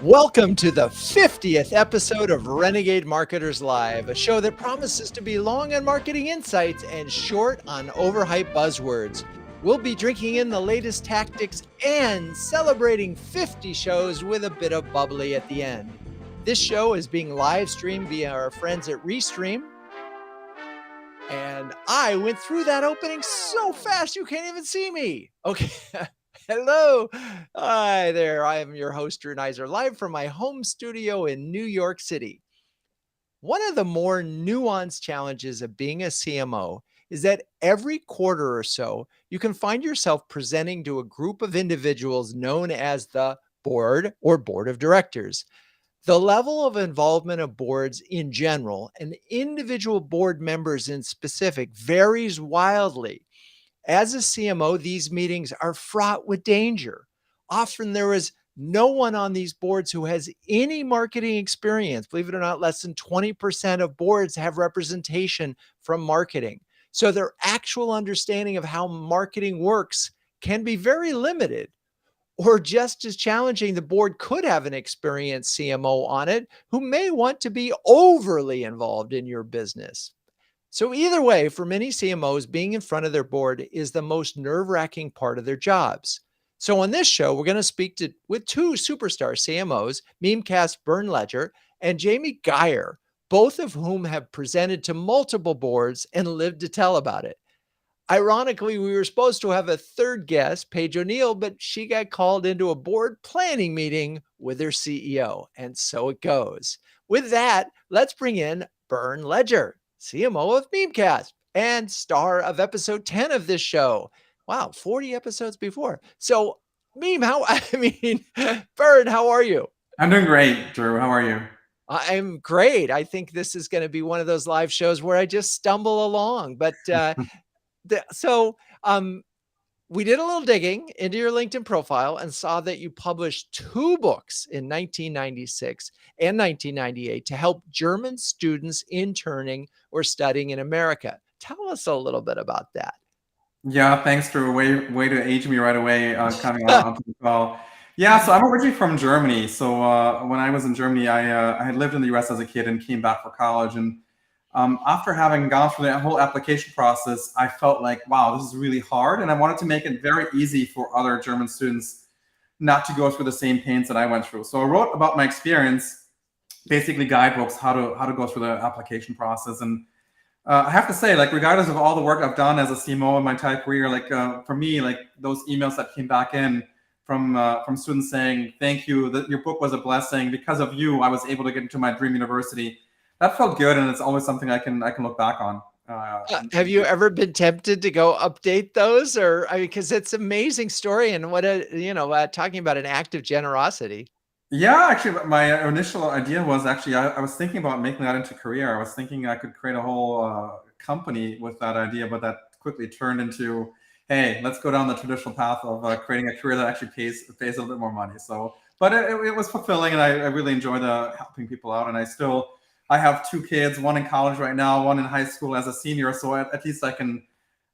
Welcome to the 50th episode of Renegade Marketers Live, a show that promises to be long on marketing insights and short on overhyped buzzwords. We'll be drinking in the latest tactics and celebrating 50 shows with a bit of bubbly at the end. This show is being live streamed via our friends at Restream. And I went through that opening so fast you can't even see me. Okay. Hello. Hi there. I am your host, Drew Neiser, live from my home studio in New York City. One of the more nuanced challenges of being a CMO is that every quarter or so, you can find yourself presenting to a group of individuals known as the board or board of directors. The level of involvement of boards in general and individual board members in specific varies wildly. As a CMO, these meetings are fraught with danger. Often there is no one on these boards who has any marketing experience. Believe it or not, less than 20% of boards have representation from marketing. So their actual understanding of how marketing works can be very limited. Or just as challenging, the board could have an experienced CMO on it who may want to be overly involved in your business. So either way, for many CMOs, being in front of their board is the most nerve-wracking part of their jobs. So on this show, we're going to speak with two superstar CMOs, Mimecast Bernd and Jamie Gier, both of whom have presented to multiple boards and lived to tell about it. Ironically, we were supposed to have a third guest, Paige O'Neill, but she got called into a board planning meeting with her CEO, and so it goes. With that, let's bring in Bernd, CMO of Mimecast and star of episode 10 of this show. Wow, 40 episodes before. So, Bernd, how are you? I'm doing great, Drew. How are you? I'm great. I think this is going to be one of those live shows where I just stumble along, but so we did a little digging into your LinkedIn profile and saw that you published two books in 1996 and 1998 to help German students interning or studying in America. Tell us a little bit about that. Yeah, thanks, Drew. Way to age me right away coming onto the call. Yeah, so I'm originally from Germany. So when I was in Germany, I had lived in the US as a kid and came back for college. And after having gone through that whole application process, I felt like, wow, this is really hard. And I wanted to make it very easy for other German students not to go through the same pains that I went through. So I wrote about my experience, basically guidebooks, how to go through the application process. And I have to say, like, regardless of all the work I've done as a CMO in my entire career, like for me, like those emails that came back in from students saying, "Thank you, that your book was a blessing. Because of you, I was able to get into my dream university." That felt good, and it's always something I can look back on. Have you ever been tempted to go update those, or because it's an amazing story and what talking about an act of generosity. Yeah, actually, my initial idea was actually I was thinking about making that into a career. I was thinking I could create a whole company with that idea, but that quickly turned into, hey, let's go down the traditional path of creating a career that actually pays a little bit more money. So, but it was fulfilling, and I really enjoy helping people out. And I have two kids, one in college right now, one in high school as a senior. So at least I can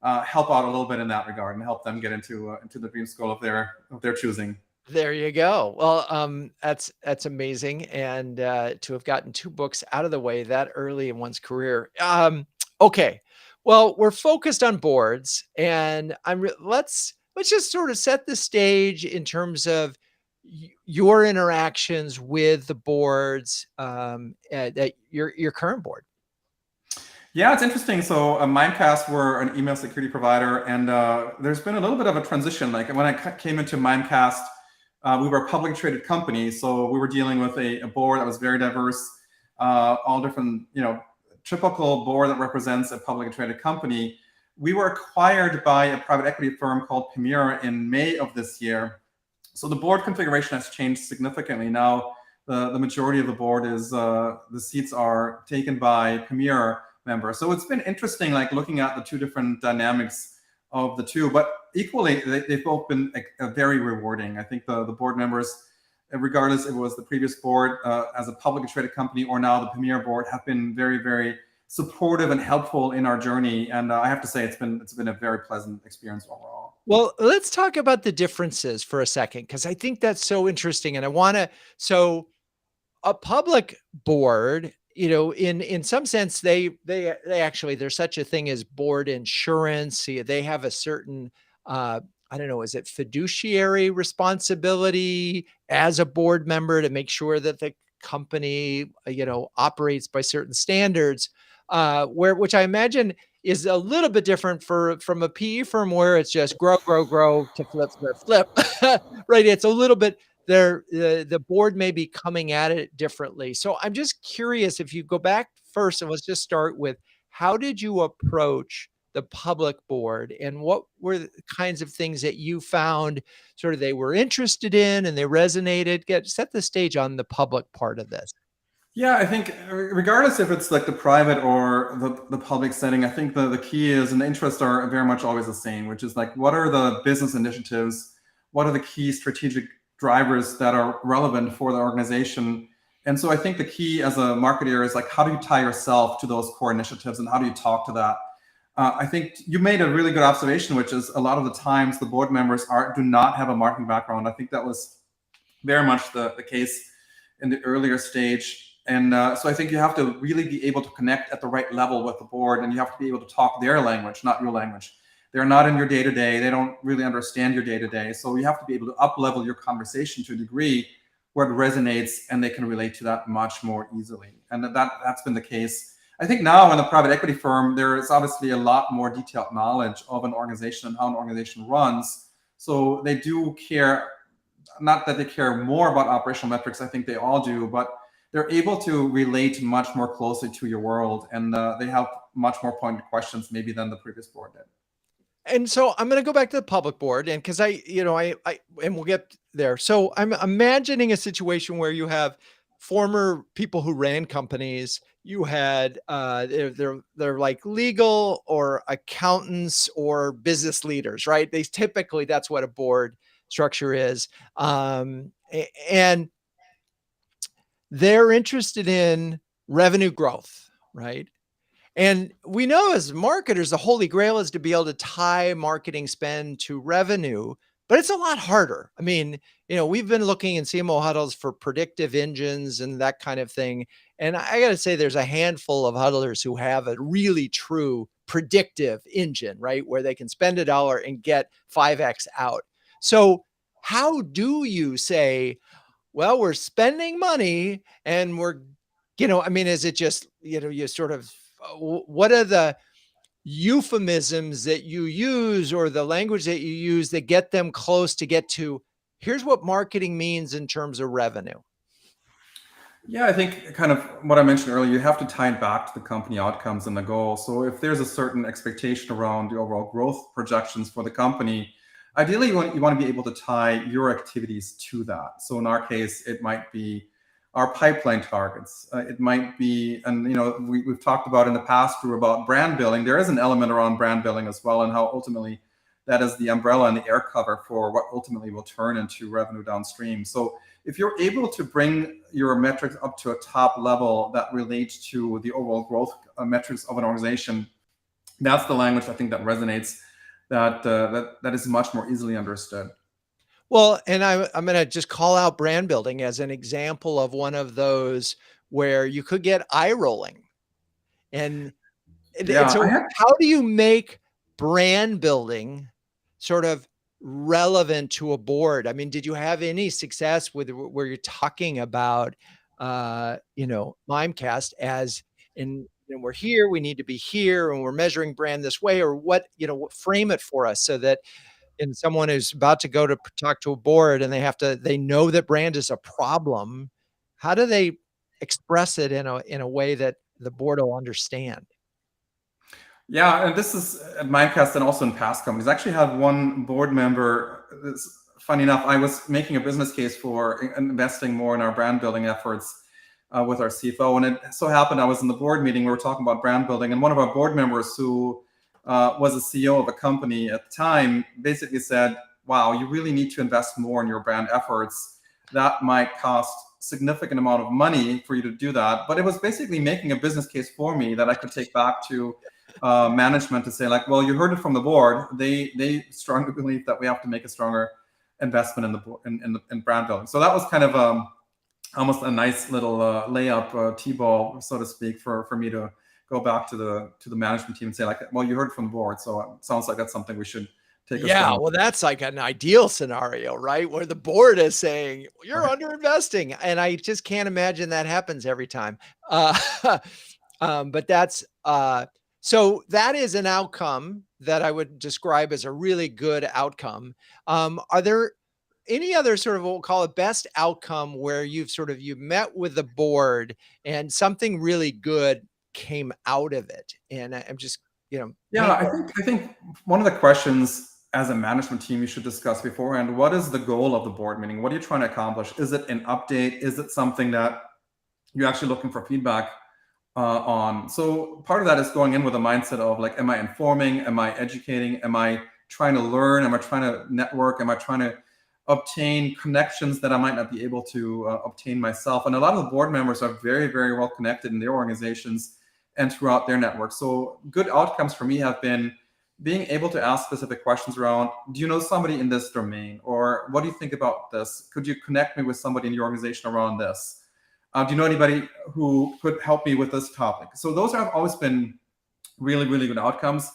help out a little bit in that regard and help them get into the dream school of their choosing. There you go. Well, that's amazing, and to have gotten two books out of the way that early in one's career. Okay, well, we're focused on boards, and let's just sort of set the stage in terms of your interactions with the boards at your current board. Yeah, it's interesting. So Mimecast were an email security provider, and there's been a little bit of a transition. Like when I came into Mimecast, we were a publicly traded company, so we were dealing with a board that was very diverse, all different, typical board that represents a publicly traded company. We were acquired by a private equity firm called Premier in May of this year. So the board configuration has changed significantly. Now, the majority of the board is the seats are taken by Premier members. So it's been interesting, like looking at the two different dynamics of the two, but equally, they've both been very rewarding. I think the board members, regardless if it was the previous board as a publicly traded company or now the Premier board, have been very, very supportive and helpful in our journey. And I have to say, it's been a very pleasant experience overall. Well, let's talk about the differences for a second, because I think that's so interesting. And I want to, so a public board, in some sense, they actually, there's such a thing as board insurance. See, they have a certain, I don't know, is it fiduciary responsibility as a board member to make sure that the company, operates by certain standards, which I imagine is a little bit different from a PE firm where it's just grow, grow, grow to flip, flip, flip, right? It's a little bit there. The board may be coming at it differently. So I'm just curious, if you go back first and let's just start with, how did you approach the public board, and what were the kinds of things that you found sort of they were interested in and they resonated? Set the stage on the public part of this. Yeah, I think regardless if it's like the private or the public setting, I think the key is, and the interests are very much always the same, which is like, what are the business initiatives? What are the key strategic drivers that are relevant for the organization? And so I think the key as a marketer is like, how do you tie yourself to those core initiatives and how do you talk to that? I think you made a really good observation, which is a lot of the times the board members do not have a marketing background. I think that was very much the case in the earlier stage. And so I think you have to really be able to connect at the right level with the board, and you have to be able to talk their language, not your language. They're not in your day-to-day. They don't really understand your day-to-day. So you have to be able to up-level your conversation to a degree where it resonates and they can relate to that much more easily. And that's been the case. I think now in the private equity firm, there is obviously a lot more detailed knowledge of an organization and how an organization runs. So they do care, not that they care more about operational metrics, I think they all do, but they're able to relate much more closely to your world, and they have much more pointed questions maybe than the previous board did. And so I'm going to go back to the public board, and because I and we'll get there. So I'm imagining a situation where you have former people who ran companies. You had they're like legal or accountants or business leaders, right? That's what a board structure is, and they're interested in revenue growth, right? And we know as marketers, the holy grail is to be able to tie marketing spend to revenue, but it's a lot harder. I mean, we've been looking in CMO Huddles for predictive engines and that kind of thing. And I got to say, there's a handful of huddlers who have a really true predictive engine, right? Where they can spend $1 and get 5x out. So how do you say, well, we're spending money and is it just, you sort of, what are the euphemisms that you use or the language that you use that get them close to get to, here's what marketing means in terms of revenue? Yeah, I think kind of what I mentioned earlier, you have to tie it back to the company outcomes and the goal. So if there's a certain expectation around the overall growth projections for the company, ideally you want to be able to tie your activities to that. So in our case, it might be our pipeline targets. It might be, and we've talked about in the past through about brand building. There is an element around brand building as well, and how ultimately that is the umbrella and the air cover for what ultimately will turn into revenue downstream. So if you're able to bring your metrics up to a top level that relates to the overall growth metrics of an organization, that's the language I think that resonates, that is much more easily understood. Well, and I'm going to just call out brand building as an example of one of those where you could get eye rolling. And so how do you make brand building sort of relevant to a board? I mean, did you have any success with where you're talking about, Mimecast as in, we're here, we need to be here, and we're measuring brand this way, or what, frame it for us so that in someone who's about to go to talk to a board and they know that brand is a problem, how do they express it in a way that the board will understand? Yeah, and this is at Mimecast and also in past companies. I actually had one board member. It's funny enough, I was making a business case for investing more in our brand building efforts with our CFO, and it so happened I was in the board meeting. We were talking about brand building, and one of our board members who was a CEO of a company at the time basically said, "Wow, you really need to invest more in your brand efforts. That might cost significant amount of money for you to do that, but it was basically making a business case for me that I could take back to management to say, like, well, you heard it from the board. They strongly believe that we have to make a stronger investment in brand building. So that was kind of almost a nice little layup T-ball, so to speak, for me to go back to the management team and say, like, well, you heard it from the board, so it sounds like that's something we should take. Yeah, well, that's like an ideal scenario, right? Where the board is saying you're underinvesting, and I just can't imagine that happens every time. But that's so that is an outcome that I would describe as a really good outcome. Are there any other sort of what we'll call a best outcome where you've met with the board and something really good came out of it? And I'm just, Yeah, I think one of the questions as a management team you should discuss beforehand: what is the goal of the board meeting? What are you trying to accomplish? Is it an update? Is it something that you're actually looking for feedback on? So part of that is going in with a mindset of, like, am I informing? Am I educating? Am I trying to learn? Am I trying to network? Am I trying to obtain connections that I might not be able to obtain myself? And a lot of the board members are very, very well connected in their organizations and throughout their network. So good outcomes for me have been being able to ask specific questions around, do you know somebody in this domain? Or what do you think about this? Could you connect me with somebody in your organization around this? Do you know anybody who could help me with this topic? So those have always been really, really good outcomes.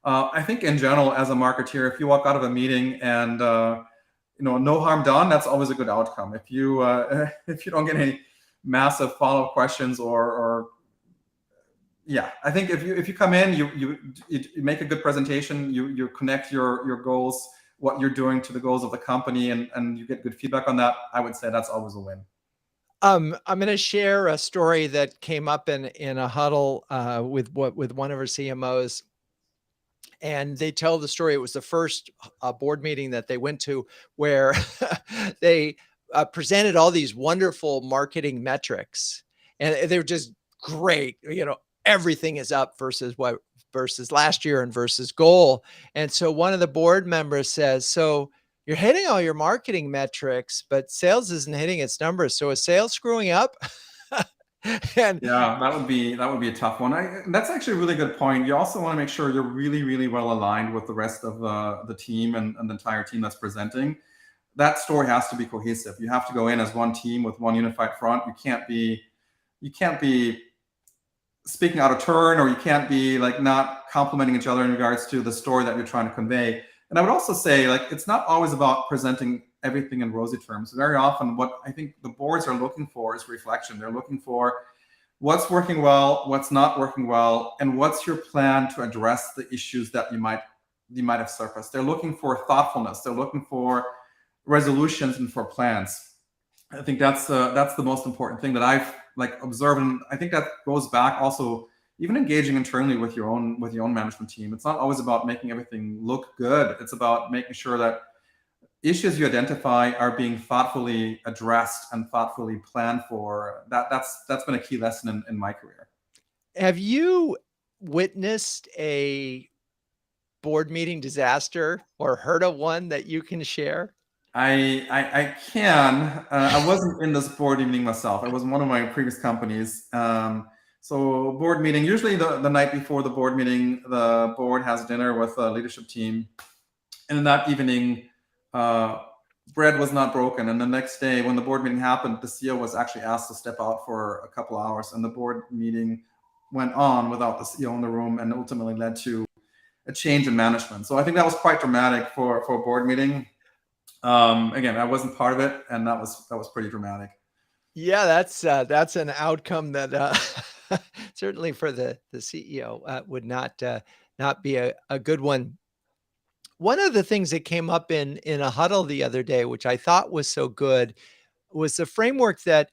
I think in general, as a marketeer, if you walk out of a meeting and no harm done, that's always a good outcome. If you if you don't get any massive follow-up questions or yeah, I think if you come in, you make a good presentation, you connect your goals, what you're doing, to the goals of the company, and you get good feedback on that, I would say that's always a win. I'm going to share a story that came up in a huddle with one of our CMOs, and they tell the story. It was the first board meeting that they went to where they presented all these wonderful marketing metrics, and they were just great. Everything is up versus last year and versus goal. And so one of the board members says, so you're hitting all your marketing metrics, but sales isn't hitting its numbers. So is sales screwing up? And yeah, that would be a tough one. That's actually a really good point. You also want to make sure you're really, really well aligned with the rest of the team and the entire team that's presenting. That story has to be cohesive. You have to go in as one team with one unified front. You can't be speaking out of turn, or you can't be like not complimenting each other in regards to the story that you're trying to convey. And I would also say, like, it's not always about presenting everything in rosy terms. Very often what I think the boards are looking for is reflection. They're looking for what's working well, what's not working well, and what's your plan to address the issues that you might have surfaced. They're looking for thoughtfulness. They're looking for resolutions and for plans. I think that's the most important thing that I've observed, and I think that goes back also even engaging internally with your own management team. It's not always about making everything look good. It's about making sure that issues you identify are being thoughtfully addressed and thoughtfully planned for. That's been a key lesson in my career. Have you witnessed a board meeting disaster or heard of one that you can share? I can. I wasn't in this board meeting myself. I was in one of my previous companies. So board meeting, usually the night before the board meeting, the board has dinner with the leadership team. And that evening, bread was not broken. And the next day, when the board meeting happened, the CEO was actually asked to step out for a couple hours. And the board meeting went on without the CEO in the room, and ultimately led to a change in management. So I think that was quite dramatic for a board meeting. Again, I wasn't part of it, and that was pretty dramatic. Yeah, that's an outcome that certainly for the CEO would not be a good one. One of the things that came up in a huddle the other day, which I thought was so good, was the framework that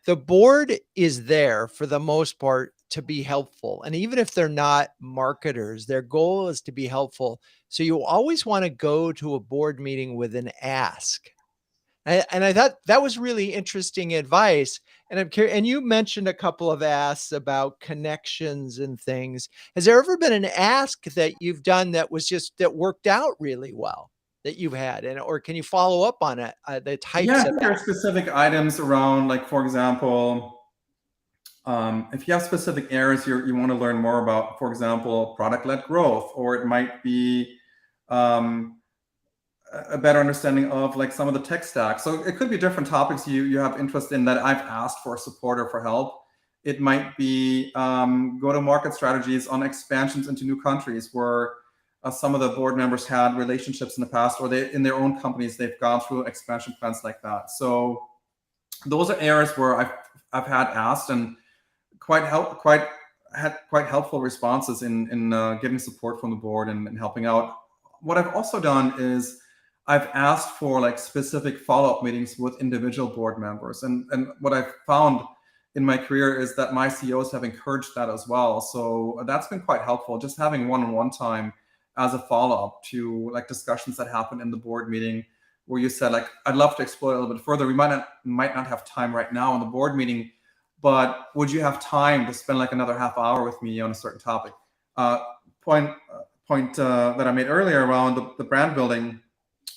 the board is there for the most part to be helpful. And even if they're not marketers, their goal is to be helpful. So you always want to go to a board meeting with an ask. And I thought that was really interesting advice. And I'm curious, and you mentioned a couple of asks about connections and things. Has there ever been an ask that you've done that worked out really well that you've had, or can you follow up on it? The Yeah, types I of think there are specific items around, like, for example, if you have specific areas you want to learn more about, for example, product-led growth, or it might be um, a better understanding of, like, some of the tech stack. So it could be different topics you have interest in that I've asked for support or for help. It might be go-to-market strategies on expansions into new countries where some of the board members had relationships in the past, or they in their own companies they've gone through expansion plans like that. So those are areas where I've had asked and had quite helpful responses in getting support from the board and helping out. What I've also done is I've asked for, like, specific follow-up meetings with individual board members, and what I've found in my career is that my CEOs have encouraged that as well. So that's been quite helpful, just having one-on-one time as a follow-up to, like, discussions that happen in the board meeting, where you said, like, I'd love to explore a little bit further. We might not have time right now in the board meeting, but would you have time to spend, like, another half hour with me on a certain topic? Point that I made earlier around the brand building,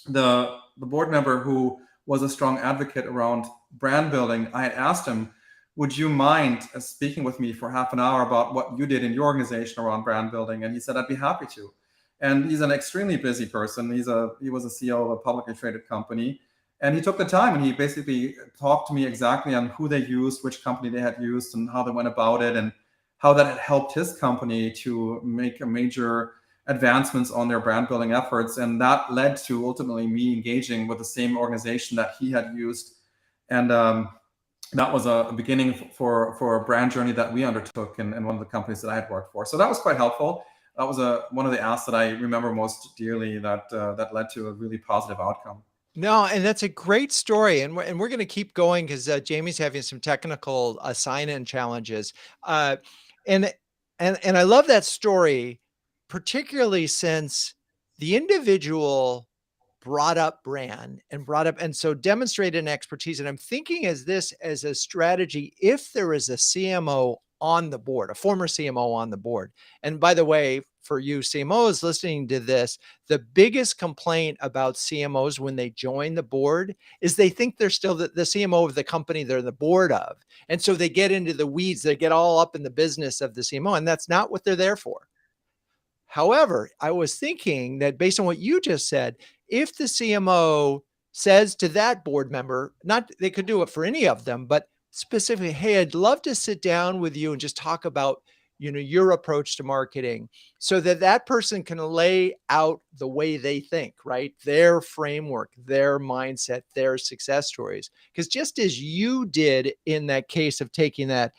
the board member who was a strong advocate around brand building, I had asked him, would you mind speaking with me for half an hour about what you did in your organization around brand building? And he said, I'd be happy to. And he's an extremely busy person. He was a CEO of a publicly traded company. And he took the time and he basically talked to me exactly on who they used, which company they had used, and how they went about it, and how that had helped his company to make a major advancements on their brand building efforts. And that led to ultimately me engaging with the same organization that he had used. And that was a beginning for a brand journey that we undertook in one of the companies that I had worked for. So that was quite helpful. That was one of the asks that I remember most dearly that led to a really positive outcome. No, and that's a great story, and we're going to keep going because Jamie's having some technical sign-in challenges, and and I love that story, particularly since the individual brought up brand and so demonstrated an expertise. And I'm thinking as a strategy, if there is a CMO on the board, a former CMO on the board. And by the way, for you CMOs listening to this, the biggest complaint about CMOs when they join the board is they think they're still the CMO of the company they're the board of. And so they get into the weeds, they get all up in the business of the CMO, and that's not what they're there for. However, I was thinking that based on what you just said, if the CMO says to that board member, not they could do it for any of them, but specifically, hey, I'd love to sit down with you and just talk about, your approach to marketing, so that that person can lay out the way they think, right? Their framework, their mindset, their success stories. Because just as you did in that case of taking that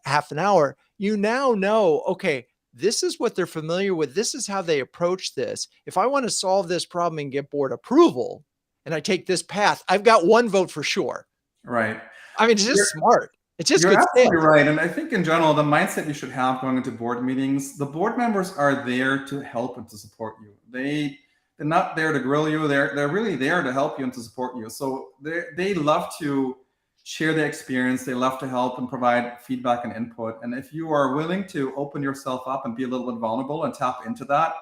half an hour, you now know, okay, this is what they're familiar with. This is how they approach this. If I want to solve this problem and get board approval and I take this path, I've got one vote for sure. Right. I mean, it's just smart. It's just You're good absolutely sales. right. And I think in general, the mindset you should have going into board meetings, the board members are there to help and to support you. They're not there to grill you. They're really there to help you and to support you. So they love to share their experience. They love to help and provide feedback and input. And if you are willing to open yourself up and be a little bit vulnerable and tap into that,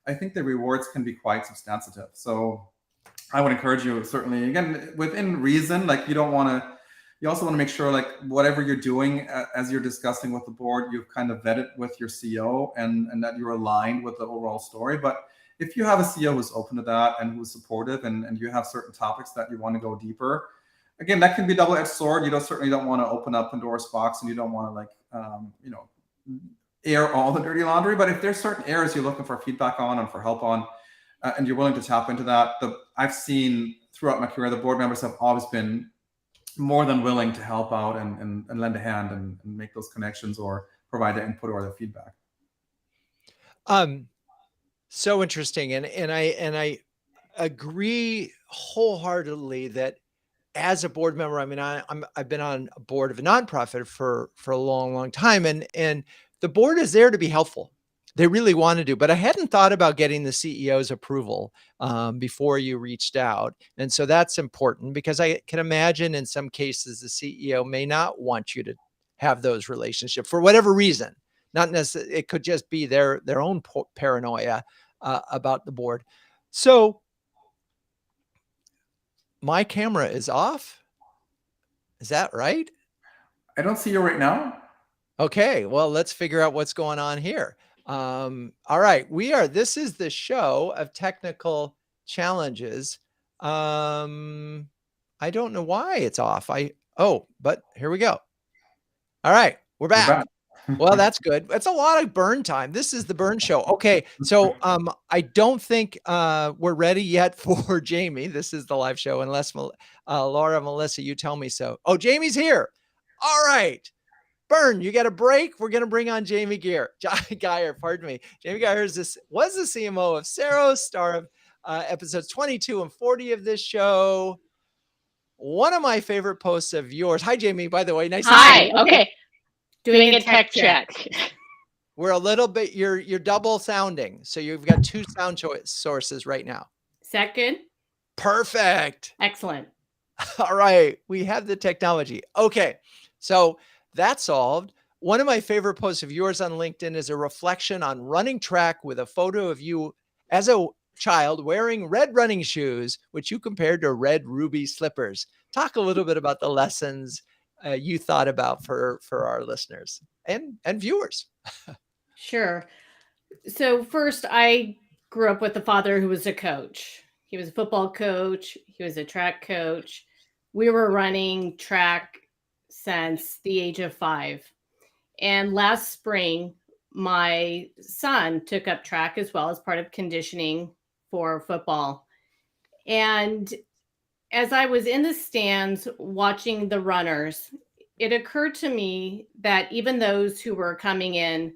I think the rewards can be quite substantive. So I would encourage you, certainly, again, within reason. Like, you also want to make sure, like, whatever you're doing as you're discussing with the board, you've kind of vetted with your CEO and that you're aligned with the overall story. But if you have a CEO who's open to that and who's supportive, and you have certain topics that you want to go deeper, again, that can be a double-edged sword. You certainly don't want to open up Pandora's box, and you don't want to, like, air all the dirty laundry. But if there's certain areas you're looking for feedback on and for help on, and you're willing to tap into that, I've seen throughout my career, the board members have always been more than willing to help out and lend a hand and make those connections or provide the input or the feedback. So interesting. And I agree wholeheartedly that as a board member, I mean, I've been on a board of a nonprofit for a long time, and the board is there to be helpful. They really want to do, but I hadn't thought about getting the CEO's approval before you reached out, and so that's important because I can imagine in some cases the CEO may not want you to have those relationships for whatever reason. Not necessarily, it could just be their own paranoia about the board. So my camera is off. Is that right? I don't see you right now. Okay, well, let's figure out what's going on here. All right, this is the show of technical challenges. I don't know why it's off. But here we go. All right, we're You're back. back. Well, that's good. That's a lot of burn time. This is the burn show. Okay, so I don't think we're ready yet for Jamie. This is the live show, unless Laura, Melissa, you tell me so. Oh, Jamie's here. All right. Bernd, you got a break? We're going to bring on Jamie Gier. Pardon me. Jamie Gier was the CMO of Ceros, star of episodes 22 and 40 of this show. One of my favorite posts of yours. Hi, Jamie, by the way. Nice to see you. Okay. Doing a tech check. We're a little bit, you're double sounding. So you've got two sound sources right now. Is that good? Perfect. Excellent. All right. We have the technology. Okay. So that's solved. One of my favorite posts of yours on LinkedIn is a reflection on running track with a photo of you as a child wearing red running shoes, which you compared to red ruby slippers. Talk a little bit about the lessons you thought about for our listeners and viewers. Sure. So first, I grew up with a father who was a coach. He was a football coach. He was a track coach. We were running track since the age of 5. And last spring, my son took up track as well as part of conditioning for football. And as I was in the stands watching the runners, it occurred to me that even those who were coming in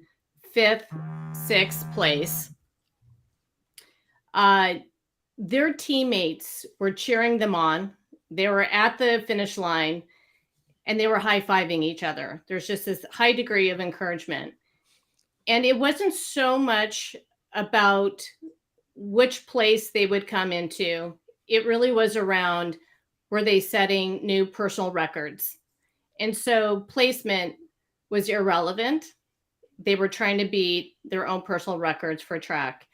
5th, 6th place, their teammates were cheering them on. They were at the finish line and they were high-fiving each other. There's just this high degree of encouragement. And it wasn't so much about which place they would come into. It really was around, were they setting new personal records? And so placement was irrelevant. They were trying to beat their own personal records for track.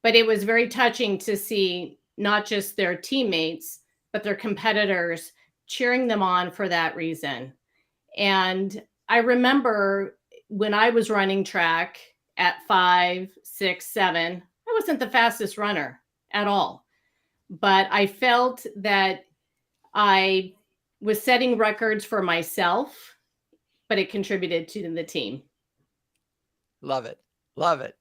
But it was very touching to see not just their teammates, but their competitors cheering them on for that reason. And I remember when I was running track at 5, 6, 7, I wasn't the fastest runner at all. But I felt that I was setting records for myself, but it contributed to the team. Love it. Love it.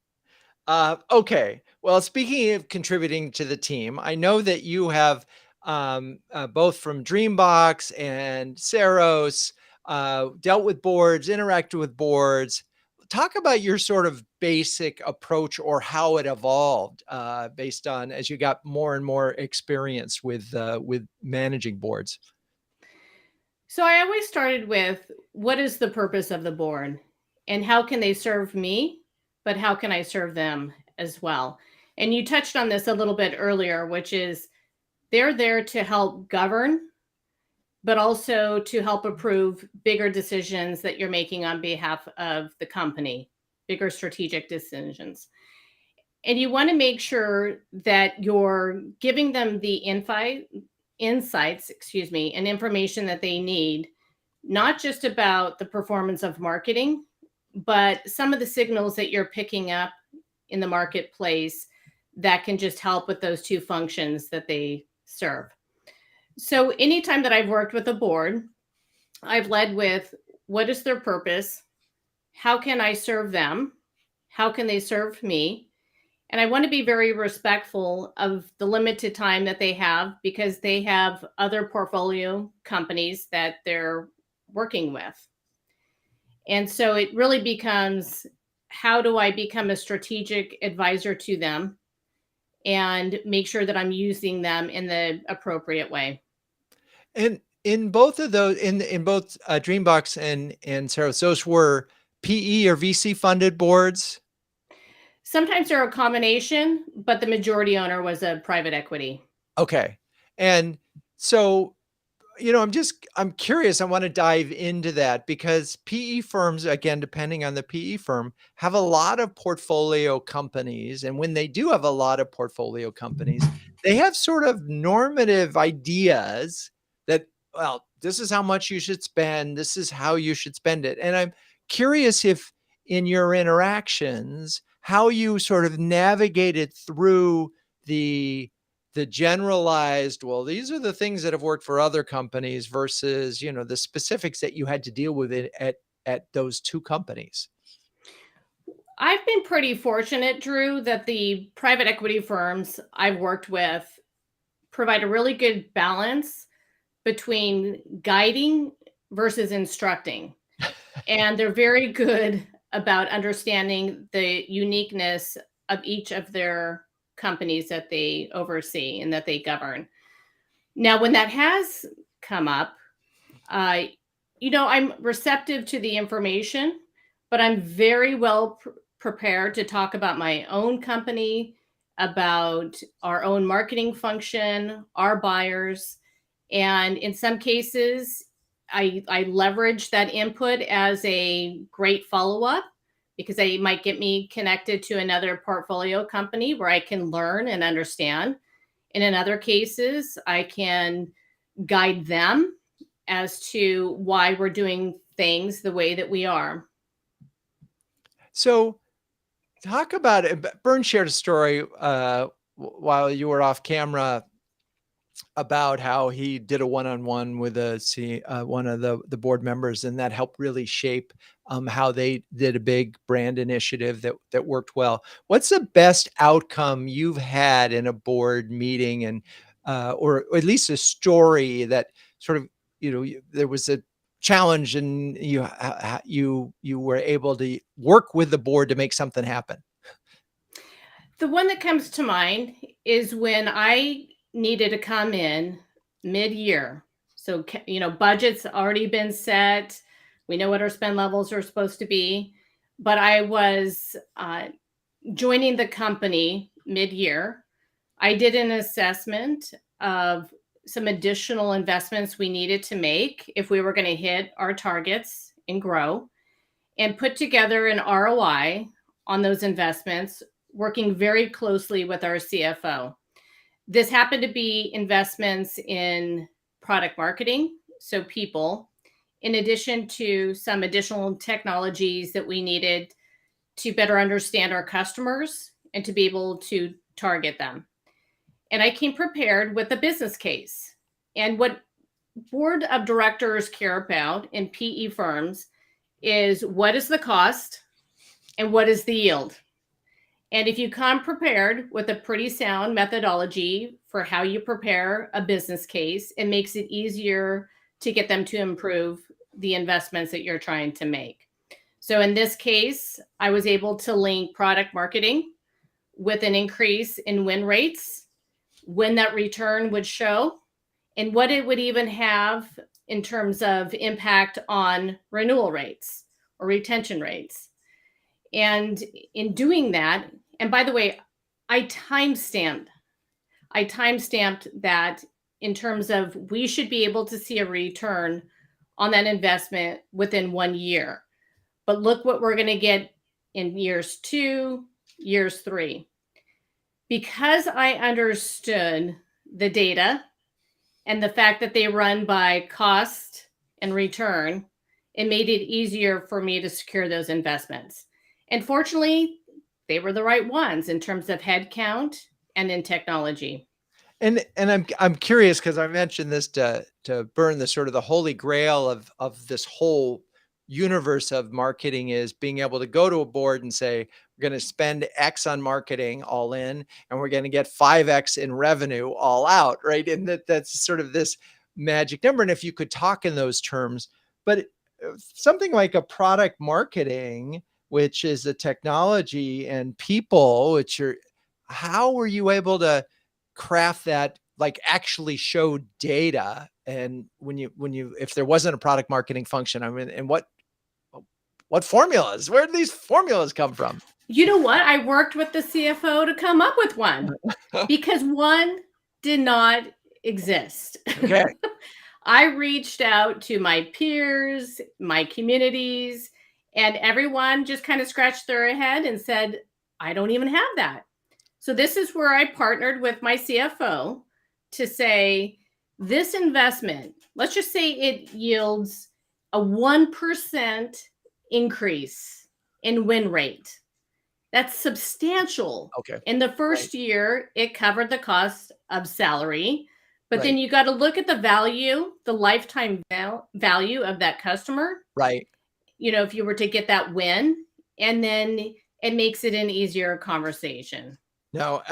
Okay. Well, speaking of contributing to the team, I know that you have both from Dreambox and Ceros dealt with boards, interacted with boards. Talk about your sort of basic approach or how it evolved based on as you got more and more experience with managing boards. So I always started with, what is the purpose of the board and how can they serve me, but how can I serve them as well? And you touched on this a little bit earlier, which is they're there to help govern, but also to help approve bigger decisions that you're making on behalf of the company, bigger strategic decisions. And you want to make sure that you're giving them the insights, and information that they need, not just about the performance of marketing, but some of the signals that you're picking up in the marketplace that can just help with those two functions that they serve. So anytime that I've worked with a board, I've led with, what is their purpose? How can I serve them? How can they serve me? And I want to be very respectful of the limited time that they have, because they have other portfolio companies that they're working with. And so it really becomes, how do I become a strategic advisor to them and make sure that I'm using them in the appropriate way? And in both of those, in both Dreambox and Ceros, those were PE or VC funded boards? Sometimes they're a combination, but the majority owner was a private equity. Okay. And so, I'm curious. I want to dive into that because PE firms, again, depending on the PE firm, have a lot of portfolio companies. And when they do have a lot of portfolio companies, they have sort of normative ideas that, well, this is how much you should spend. This is how you should spend it. And I'm curious if in your interactions, how you sort of navigated through the generalized, well, these are the things that have worked for other companies versus, the specifics that you had to deal with it at those two companies. I've been pretty fortunate, Drew, that the private equity firms I've worked with provide a really good balance between guiding versus instructing. And they're very good about understanding the uniqueness of each of their companies that they oversee and that they govern. Now, when that has come up, I'm receptive to the information, but I'm very well prepared to talk about my own company, about our own marketing function, our buyers. And in some cases, I leverage that input as a great follow-up because they might get me connected to another portfolio company where I can learn and understand. And in other cases, I can guide them as to why we're doing things the way that we are. So talk about it. Bernd shared a story while you were off camera about how he did a one-on-one with one of the board members, and that helped really shape how they did a big brand initiative that worked well. What's the best outcome you've had in a board meeting, and or at least a story that sort of, there was a challenge and you were able to work with the board to make something happen? The one that comes to mind is when I needed to come in mid-year. So, budget's already been set. We know what our spend levels are supposed to be. But I was joining the company mid-year. I did an assessment of some additional investments we needed to make if we were going to hit our targets and grow, and put together an ROI on those investments, working very closely with our CFO. This happened to be investments in product marketing, so people, in addition to some additional technologies that we needed to better understand our customers and to be able to target them. And I came prepared with a business case. And what board of directors care about in PE firms is what is the cost and what is the yield. And if you come prepared with a pretty sound methodology for how you prepare a business case, it makes it easier to get them to improve the investments that you're trying to make. So in this case, I was able to link product marketing with an increase in win rates, when that return would show, and what it would even have in terms of impact on renewal rates or retention rates. And in doing that, and by the way, I timestamped that in terms of we should be able to see a return on that investment within 1 year. But look what we're going to get in years 2, years 3. Because I understood the data and the fact that they run by cost and return, it made it easier for me to secure those investments. And fortunately, they were the right ones in terms of headcount and in technology. And I'm curious because I mentioned this to Bernd, the sort of the holy grail of this whole universe of marketing is being able to go to a board and say, we're going to spend X on marketing all in, and we're going to get 5X in revenue all out, right? And that's sort of this magic number. And if you could talk in those terms, but something like a product marketing, which is the technology, and people, which are, how were you able to craft that, like actually show data? And when you, if there wasn't a product marketing function, I mean, and what formulas, where did these formulas come from? You know what? I worked with the CFO to come up with one because one did not exist. Okay. I reached out to my peers, my communities, and everyone just kind of scratched their head and said, I don't even have that. So this is where I partnered with my CFO to say, this investment, let's just say it yields a 1% increase in win rate. That's substantial. Okay. In the first year, it covered the cost of salary, but then you got to look at the value, the lifetime value of that customer. Right. If you were to get that win, and then it makes it an easier conversation. No,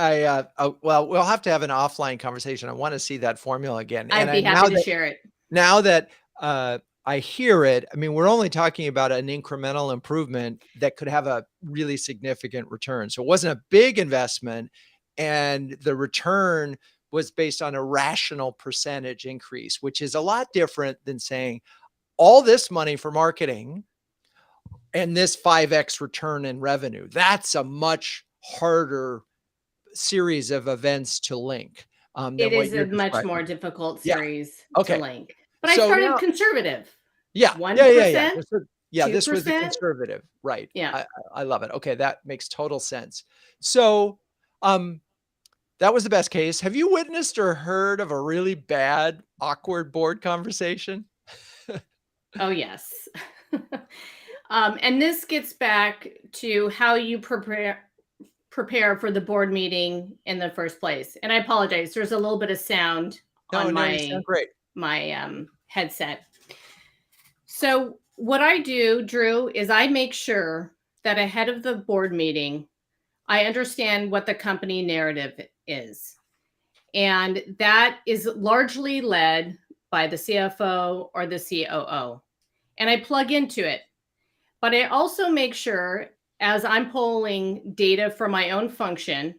well, we'll have to have an offline conversation. I want to see that formula again. I'd be happy to share it. Now that I hear it, I mean, we're only talking about an incremental improvement that could have a really significant return. So it wasn't a big investment, and the return was based on a rational percentage increase, which is a lot different than saying all this money for marketing and this 5x return in revenue. That's a much harder series of events to link. It is a much more difficult series to link. But so I started conservative. Yeah. 1%. Yeah. This was the conservative. Right. Yeah. I love it. Okay. That makes total sense. So that was the best case. Have you witnessed or heard of a really bad, awkward board conversation? Oh, yes. And this gets back to how you prepare for the board meeting in the first place. And I apologize. There's a little bit of sound on my headset. So what I do, Drew, is I make sure that ahead of the board meeting, I understand what the company narrative is. And that is largely led by the CFO or the COO. And I plug into it. But I also make sure, as I'm pulling data for my own function,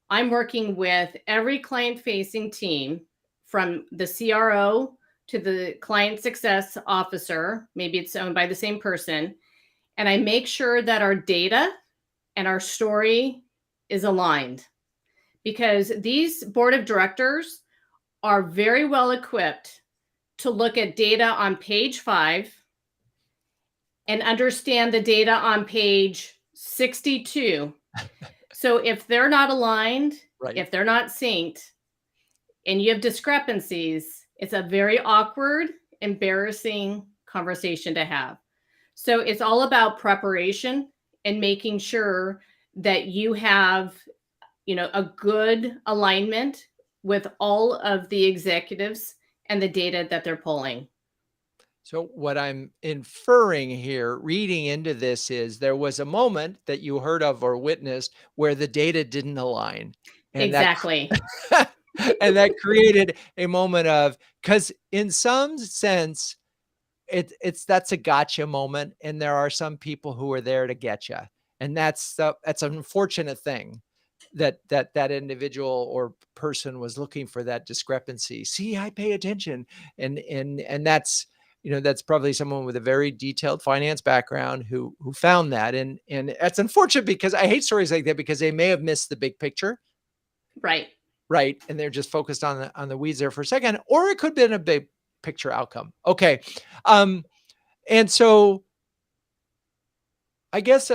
I'm working with every client-facing team, from the CRO to the client success officer. Maybe it's owned by the same person. And I make sure that our data and our story is aligned, because these board of directors are very well equipped to look at data on page 5 and understand the data on page 62. So if they're not aligned, if they're not synced, and you have discrepancies, it's a very awkward, embarrassing conversation to have. So it's all about preparation and making sure that you have, a good alignment with all of the executives and the data that they're pulling. So what I'm inferring here, reading into this, is there was a moment that you heard of or witnessed where the data didn't align. And exactly. And that created a moment of, because in some sense, that's a gotcha moment. And there are some people who are there to get you. And that's an unfortunate thing that individual or person was looking for that discrepancy. See, I pay attention. And that's, that's probably someone with a very detailed finance background who found that. And that's unfortunate, because I hate stories like that, because they may have missed the big picture. Right. And they're just focused on the weeds there for a second, or it could have been a big picture outcome. Okay. And so I guess,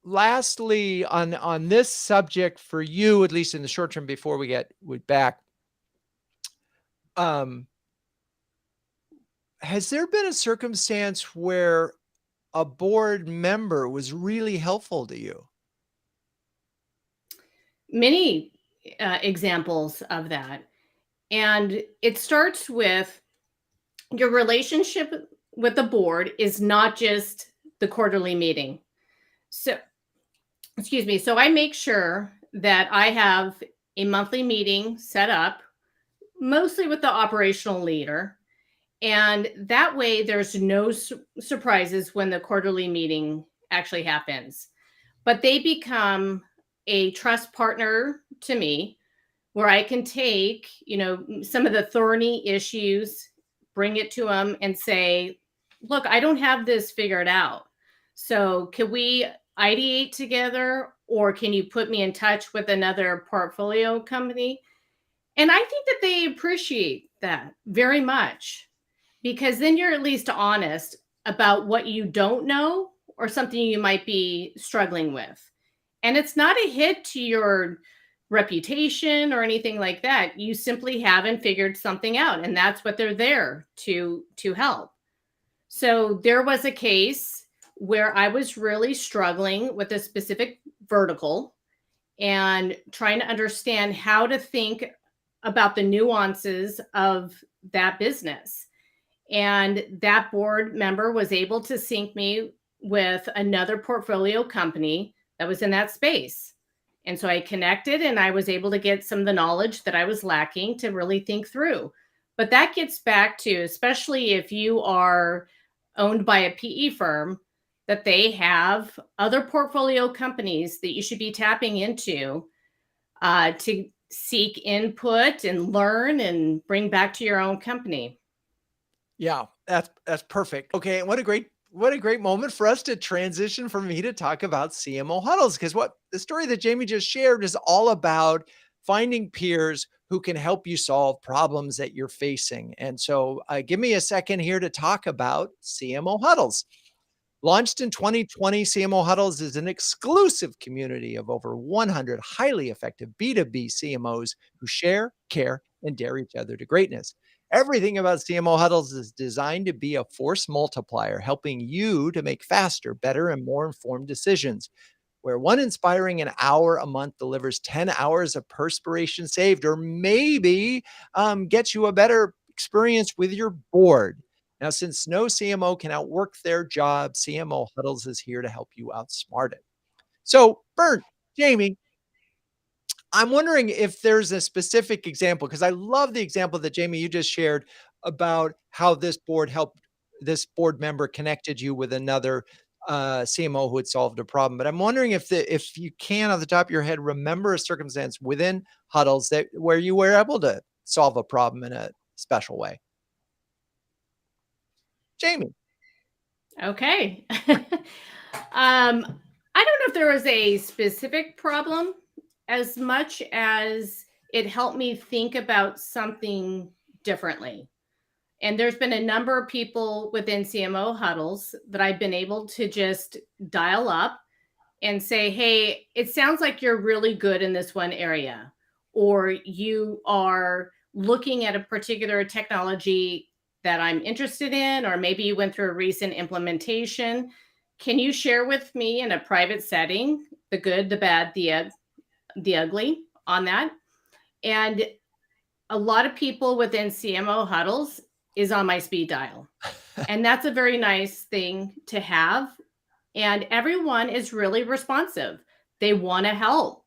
lastly, on this subject for you, at least in the short term, before we get back, has there been a circumstance where a board member was really helpful to you? Many examples of that. And it starts with your relationship with the board is not just the quarterly meeting. So I make sure that I have a monthly meeting set up, mostly with the operational leader. And that way there's no surprises when the quarterly meeting actually happens. But they become a trust partner to me, where I can take, some of the thorny issues, bring it to them and say, look, I don't have this figured out. So can we ideate together, or can you put me in touch with another portfolio company? And I think that they appreciate that very much, because then you're at least honest about what you don't know or something you might be struggling with. And it's not a hit to your reputation or anything like that. You simply haven't figured something out, and that's what they're there to help. So there was a case where I was really struggling with a specific vertical and trying to understand how to think about the nuances of that business. And that board member was able to sync me with another portfolio company that was in that space. And so I connected and I was able to get some of the knowledge that I was lacking to really think through. But that gets back to, especially if you are owned by a PE firm, that they have other portfolio companies that you should be tapping into to seek input and learn and bring back to your own company. Yeah, that's perfect. Okay, what a great moment for us to transition for me to talk about CMO huddles, because what the story that Jamie just shared is all about finding peers who can help you solve problems that you're facing. And so, give me a second here to talk about CMO huddles. Launched in 2020, CMO Huddles is an exclusive community of over 100 highly effective B2B CMOs who share, care, and dare each other to greatness. Everything about CMO Huddles is designed to be a force multiplier, helping you to make faster, better, and more informed decisions. Where one inspiring an hour a month delivers 10 hours of perspiration saved, or maybe gets you a better experience with your board. Now, since no CMO can outwork their job, CMO Huddles is here to help you outsmart it. So, Bernd, Jamie, I'm wondering if there's a specific example, because I love the example that Jamie, you just shared about how this board member connected you with another CMO who had solved a problem. But I'm wondering if you can, off the top of your head, remember a circumstance within Huddles where you were able to solve a problem in a special way. Jamie. Okay. I don't know if there was a specific problem as much as it helped me think about something differently. And there's been a number of people within CMO huddles that I've been able to just dial up and say, hey, it sounds like you're really good in this one area, or you are looking at a particular technology that I'm interested in, or maybe you went through a recent implementation. Can you share with me in a private setting the good, the bad, the ugly on that? And a lot of people within CMO huddles is on my speed dial. And that's a very nice thing to have. And everyone is really responsive. They want to help.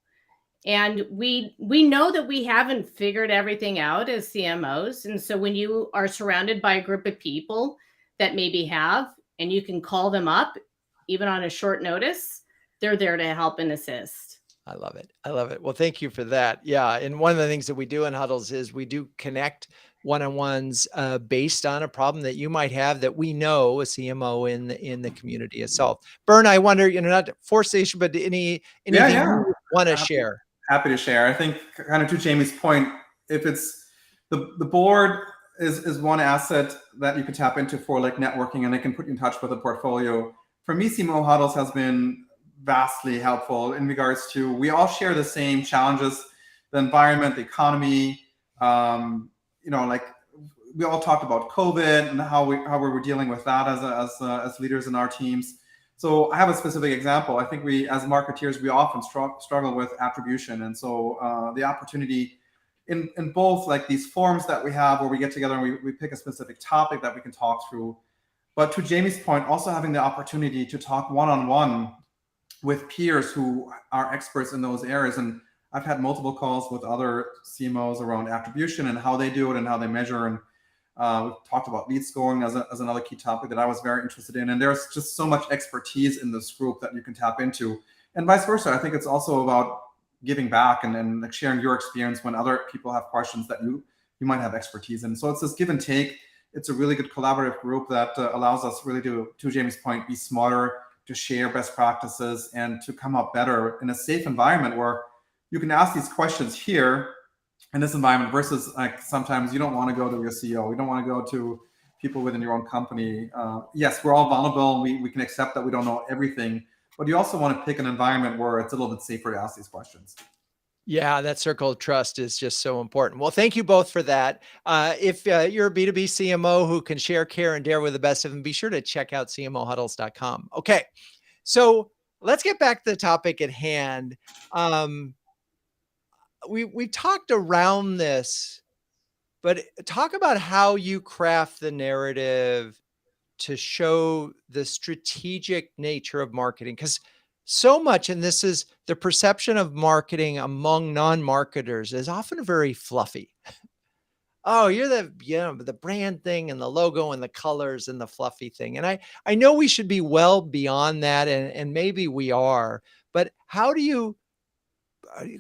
And we know that we haven't figured everything out as CMOs. And so when you are surrounded by a group of people that maybe have, and you can call them up, even on a short notice, they're there to help and assist. I love it. I love it. Well, thank you for that. Yeah. And one of the things that we do in Huddles is we do connect one-on-ones based on a problem that you might have that we know a CMO in the community has solved. Bernd, I wonder, not to force the issue, but anything you want to share? Happy to share. I think kind of to Jamie's point, if it's the board is one asset that you can tap into for like networking, and they can put you in touch with a portfolio. For me, CMO Huddles has been vastly helpful in regards to, we all share the same challenges, the environment, the economy. Like we all talked about COVID and how we were dealing with that as leaders in our teams. So I have a specific example. I think we, as marketeers, we often struggle with attribution. And so the opportunity in both like these forums that we have where we get together and we pick a specific topic that we can talk through. But to Jamie's point, also having the opportunity to talk one-on-one with peers who are experts in those areas. And I've had multiple calls with other CMOs around attribution and how they do it and how they measure. And we've talked about lead scoring as another key topic that I was very interested in. And there's just so much expertise in this group that you can tap into. And vice versa. I think it's also about giving back and like sharing your experience when other people have questions that you might have expertise in. So it's this give and take. It's a really good collaborative group that allows us really to Jamie's point, be smarter, to share best practices, and to come up better in a safe environment where you can ask these questions here in this environment versus like sometimes you don't want to go to your CEO. You don't want to go to people within your own company. Yes, we're all vulnerable. We can accept that we don't know everything, but you also want to pick an environment where it's a little bit safer to ask these questions. Yeah, that circle of trust is just so important. Well, thank you both for that. If you're a B2B CMO who can share, care, and dare with the best of them, be sure to check out cmohuddles.com. Okay, so let's get back to the topic at hand. Um, we talked around this, but talk about how you craft the narrative to show the strategic nature of marketing. Because so much, and this is the perception of marketing among non-marketers, is often very fluffy. Oh, you're the brand thing and the logo and the colors and the fluffy thing. And I know we should be well beyond that, and maybe we are, but how do you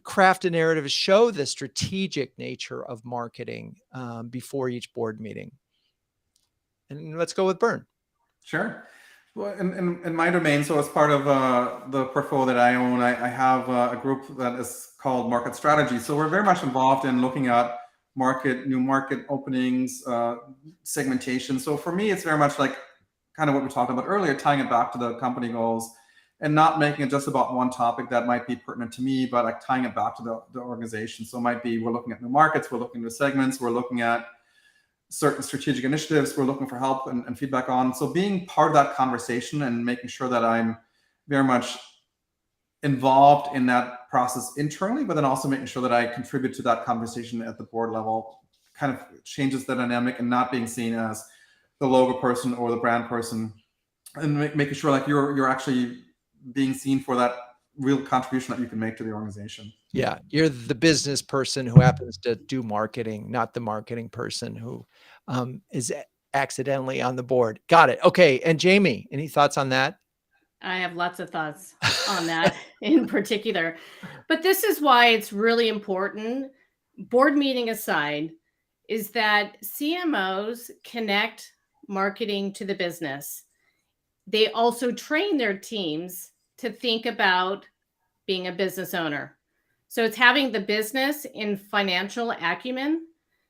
craft a narrative to show the strategic nature of marketing before each board meeting? And let's go with Bernd. Sure. Well, in my domain, so as part of the portfolio that I own, I have a group that is called Market Strategy. So we're very much involved in looking at new market openings, segmentation. So for me, it's very much like kind of what we talked about earlier, tying it back to the company goals and not making it just about one topic that might be pertinent to me, but like tying it back to the organization. So it might be, we're looking at new markets, we're looking at segments, we're looking at certain strategic initiatives we're looking for help and feedback on. So being part of that conversation and making sure that I'm very much involved in that process internally, but then also making sure that I contribute to that conversation at the board level kind of changes the dynamic, and not being seen as the logo person or the brand person, and making sure like you're actually being seen for that real contribution that you can make to the organization. Yeah, you're the business person who happens to do marketing, not the marketing person who is accidentally on the board. Got it. Okay. And Jamie, any thoughts on that? I have lots of thoughts on that in particular. But this is why it's really important, board meeting aside, is that CMOs connect marketing to the business. They also train their teams to think about being a business owner. So it's having the business and financial acumen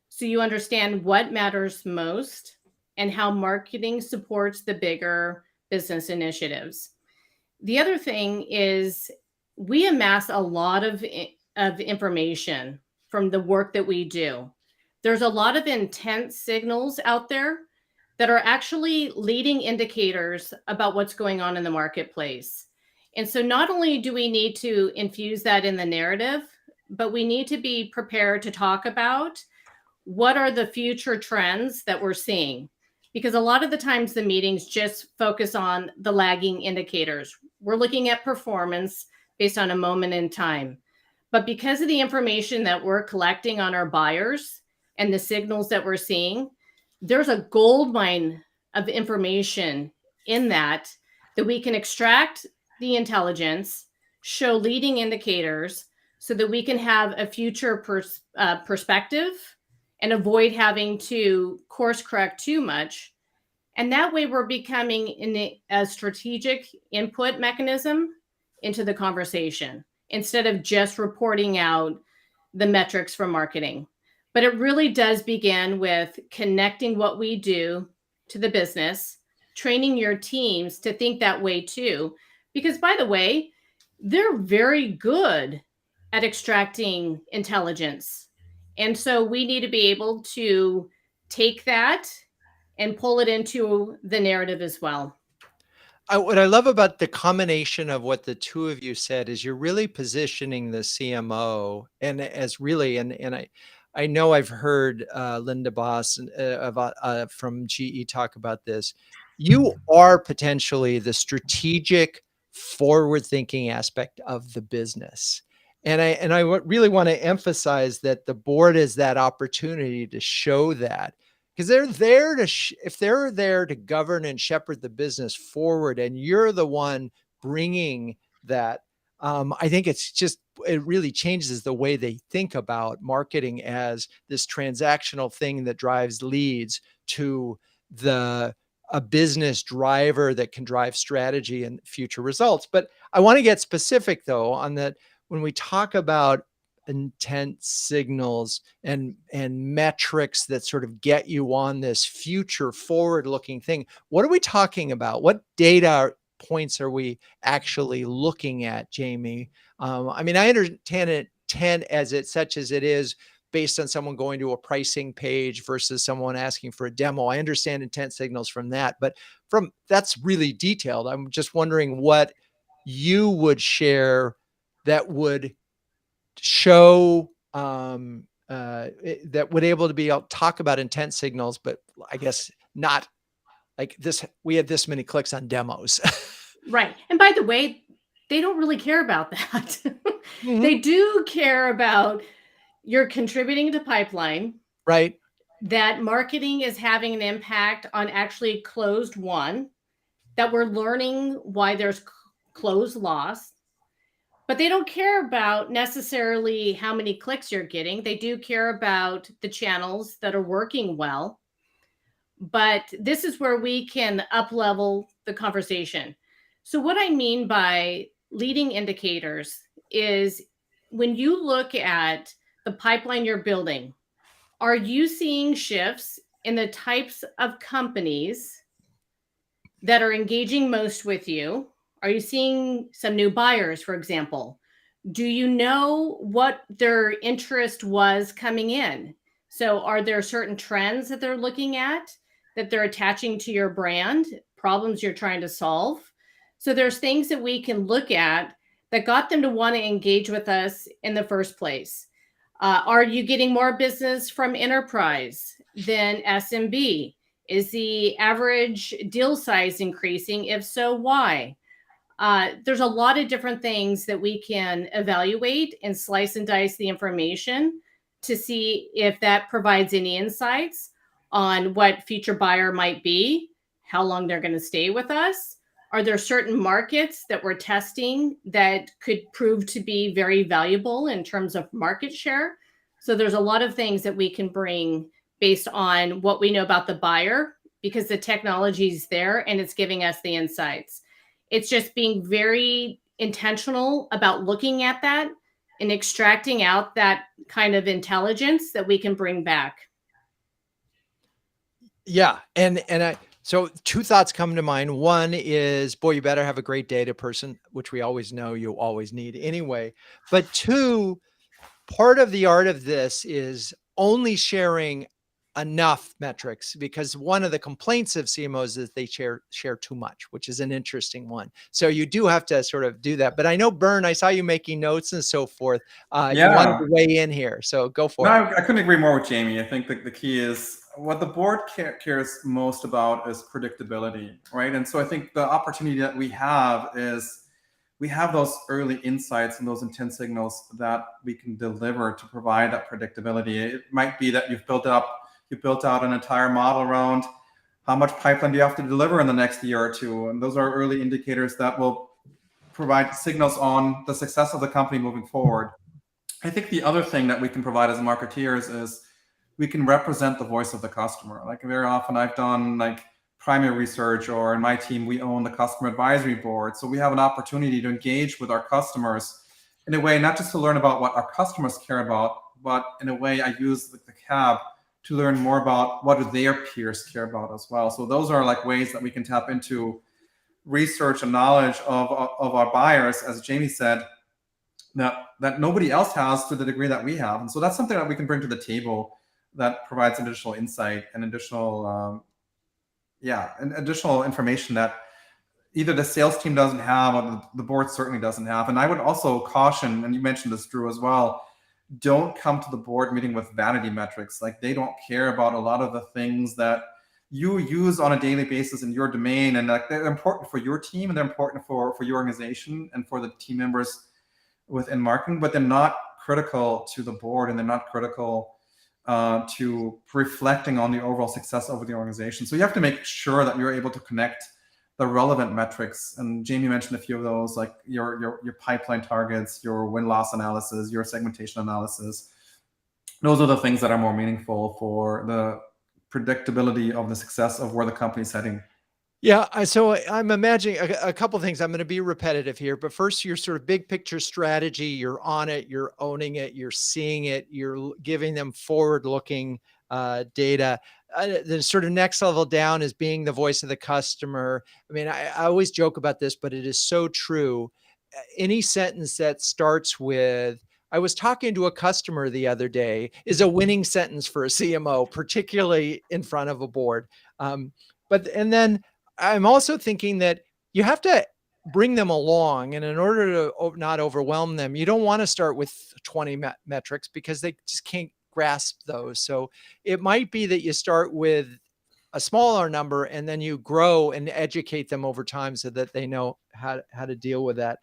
so you understand what matters most and how marketing supports the bigger business initiatives. The other thing is we amass a lot of information from the work that we do. There's a lot of intent signals out there that are actually leading indicators about what's going on in the marketplace. And so not only do we need to infuse that in the narrative, but we need to be prepared to talk about what are the future trends that we're seeing. Because a lot of the times the meetings just focus on the lagging indicators. We're looking at performance based on a moment in time. But because of the information that we're collecting on our buyers and the signals that we're seeing, there's a gold mine of information in that we can extract the intelligence, show leading indicators so that we can have a future perspective and avoid having to course correct too much. And that way we're becoming a strategic input mechanism into the conversation instead of just reporting out the metrics from marketing. But it really does begin with connecting what we do to the business, training your teams to think that way too. Because by the way, they're very good at extracting intelligence. And so we need to be able to take that and pull it into the narrative as well. What I love about the combination of what the two of you said is you're really positioning the CMO and as really, and I know I've heard Linda Boss from GE talk about this. You are potentially the strategic, forward-thinking aspect of the business. And I really want to emphasize that the board is that opportunity to show that, because they're there to if they're there to govern and shepherd the business forward, and you're the one bringing that. I think it really changes the way they think about marketing as this transactional thing that drives leads to a business driver that can drive strategy and future results. But I want to get specific though on that when we talk about intent signals and metrics that sort of get you on this future forward looking thing. What are we talking about? What data points are we actually looking at, Jamie? I mean, I understand it intent such as it is based on someone going to a pricing page versus someone asking for a demo. I understand intent signals from that, but that's really detailed. I'm just wondering what you would share that would show that would able to be able to talk about intent signals, but I guess not like this. We had this many clicks on demos. Right. And by the way, they don't really care about that. Mhm. They do care about you're contributing to pipeline, Right. that marketing is having an impact on actually closed won, that we're learning why there's closed loss. But they don't care about necessarily how many clicks you're getting. They do care about the channels that are working well. But this is where we can up level the conversation. So what I mean by leading indicators is when you look at the pipeline you're building, are you seeing shifts in the types of companies that are engaging most with you? Are you seeing some new buyers, for example? Do you know what their interest was coming in? So are there certain trends that they're looking at that they're attaching to your brand, problems you're trying to solve? So there's things that we can look at that got them to want to engage with us in the first place. Are you getting more business from enterprise than SMB? Is the average deal size increasing? If so, why? There's a lot of different things that we can evaluate and slice and dice the information to see if that provides any insights on what future buyer might be, how long they're going to stay with us. Are there certain markets that we're testing that could prove to be very valuable in terms of market share? So there's a lot of things that we can bring based on what we know about the buyer, because the technology is there and it's giving us the insights. It's just being very intentional about looking at that and extracting out that kind of intelligence that we can bring back. Yeah. So two thoughts come to mind. One is, boy, you better have a great data person, which we always know you always need anyway. But two, part of the art of this is only sharing enough metrics, because one of the complaints of CMOs is they share too much, which is an interesting one. So you do have to sort of do that. But I know, Bernd, I saw you making notes and so forth. You wanted to weigh in here, so go for it. I couldn't agree more with Jamie. I think that the key is what the board cares most about is predictability, right? And so I think the opportunity that we have is we have those early insights and those intent signals that we can deliver to provide that predictability. It might be that you've built out an entire model around how much pipeline do you have to deliver in the next year or two. And those are early indicators that will provide signals on the success of the company moving forward. I think the other thing that we can provide as marketeers is we can represent the voice of the customer. Like very often I've done like primary research, or in my team, we own the customer advisory board. So we have an opportunity to engage with our customers in a way, not just to learn about what our customers care about, but in a way I use the CAB to learn more about what do their peers care about as well. So those are like ways that we can tap into research and knowledge of our buyers, as Jamie said, that nobody else has to the degree that we have. And so that's something that we can bring to the table that provides additional insight and additional additional information that either the sales team doesn't have or the board certainly doesn't have. And I would also caution, and you mentioned this, Drew, as well, don't come to the board meeting with vanity metrics. Like they don't care about a lot of the things that you use on a daily basis in your domain, and like they're important for your team and they're important for your organization and for the team members within marketing, but they're not critical to the board and they're not critical to reflecting on the overall success of the organization. So you have to make sure that you're able to connect the relevant metrics. And Jamie mentioned a few of those, like your pipeline targets, your win-loss analysis, your segmentation analysis. Those are the things that are more meaningful for the predictability of the success of where the company's heading. Yeah, so I'm imagining a couple of things. I'm going to be repetitive here, but first, your sort of big picture strategy. You're on it, you're owning it, you're seeing it, you're giving them forward-looking data. The sort of next level down is being the voice of the customer. I mean, I always joke about this, but it is so true. Any sentence that starts with, I was talking to a customer the other day is a winning sentence for a CMO, particularly in front of a board. And then I'm also thinking that you have to bring them along. And in order to not overwhelm them, you don't want to start with 20 metrics because they just can't grasp those. So it might be that you start with a smaller number and then you grow and educate them over time so that they know how to deal with that.